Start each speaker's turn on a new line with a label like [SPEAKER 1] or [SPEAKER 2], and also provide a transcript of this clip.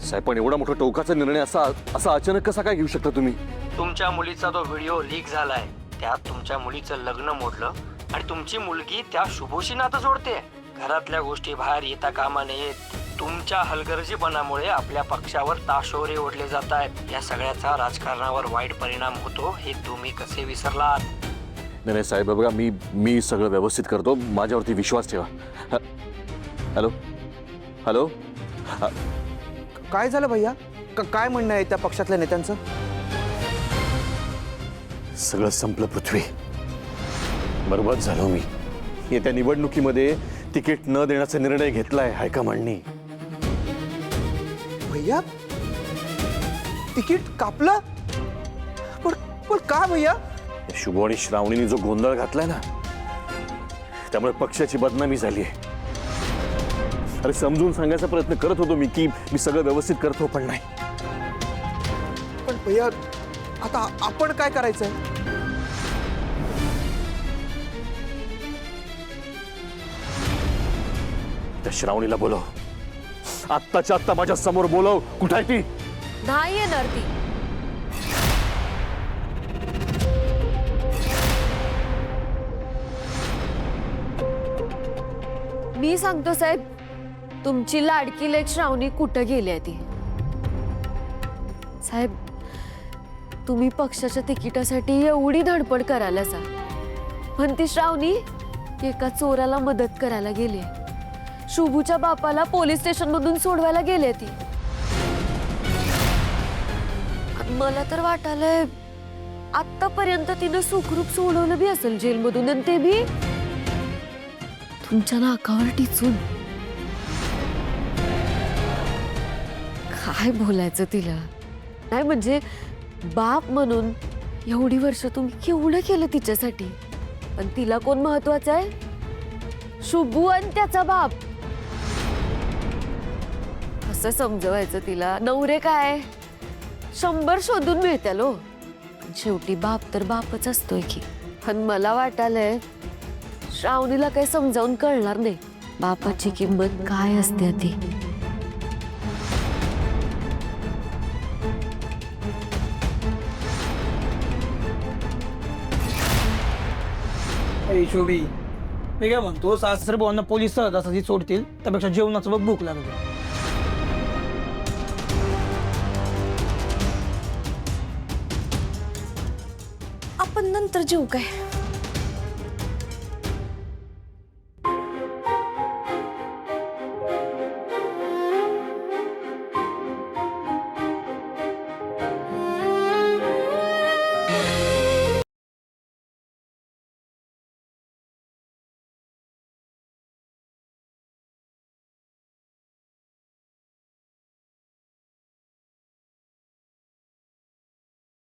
[SPEAKER 1] साहेब पण एवढा मोठा टोकाचा निर्णय असा असा अचानक कसा काय घेऊ शकता तुम्ही?
[SPEAKER 2] तुमच्या मुलीचा तो व्हिडिओ लीक झालाय, त्यात तुमच्या मुलीचं लग्न मोडलं आणि तुमची मुलगी त्या शुभोशी नातं जोडते. घरातल्या गोष्टी बाहेर येता कामा नयेत. तुमच्या हलगर्जीपणामुळे आपल्या पक्षावर ताशोरे ओढले जात आहेत. या सगळ्याचा राजकारणावर वाईट परिणाम होतो हे तुम्ही कसे विसरलात?
[SPEAKER 1] नाही साहेब बघा, मी सगळं व्यवस्थित करतो, माझ्यावरती विश्वास ठेवा. Hello hello.
[SPEAKER 3] काय झालं भैया? काय म्हणणं आहे त्या पक्षातल्या नेत्यांचं?
[SPEAKER 1] सगळं संपलं पृथ्वी. बरबाद झालो मी. येत्या निवडणुकीमध्ये तिकीट न देण्याचा निर्णय घेतलाय हायकमांडनी.
[SPEAKER 3] भैया तिकीट कापलं? पण का भैया?
[SPEAKER 1] शुभ आणि श्रावणीने जो गोंधळ घातलाय ना, त्यामुळे पक्षाची बदनामी झाली आहे. अरे समजून सांगायचा प्रयत्न करत होतो मी की मी सगळं व्यवस्थित करतो, पण नाही.
[SPEAKER 3] पण भैया आता आपण काय करायचंय?
[SPEAKER 1] त्या श्रावणीला बोलव, आत्ताच्या आत्ता माझ्या समोर बोलव. कुठे आहे ती?
[SPEAKER 4] नाही येणार ती. मी सांगतो साहेब, तुमची लाडकी लेक श्रावणी कुठं गेली आहे ती. साहेब तुम्ही पक्षाच्या तिकिटासाठी एवढी धडपड करायला सा, पण ती श्रावणी एका चोराला मदत करायला गेली. शुभूच्या बापाला पोलीस स्टेशन मधून सोडवायला गेले ती. मला तर वाटायलंय आतापर्यंत तिनं सुखरूप सोडवलं बी असेल जेलमधून, आणि ते बी तुमच्या नाकावर टिचून. काय बोलायचं तिला? नाही म्हणजे बाप म्हणून एवढी वर्ष तुम्ही केवढं केलं तिच्यासाठी, पण तिला कोण महत्वाचं आहे? शुभू आणि त्याचा बाप. असं समजवायचं तिला. नवरे काय 100 शोधून मिळतील हो, शेवटी बाप तर बापच असतोय की. पण मला वाटायलंय श्रावणीला काही समजावून कळणार नाही बापाची किंमत काय असते ती.
[SPEAKER 5] शोभी, मी काय म्हणतो, सासरे भावांना पोलीस सहजासहजी सोडतील त्यापेक्षा जेवणाचं बघ भूक लागली.
[SPEAKER 4] आपण नंतर जेवू काय?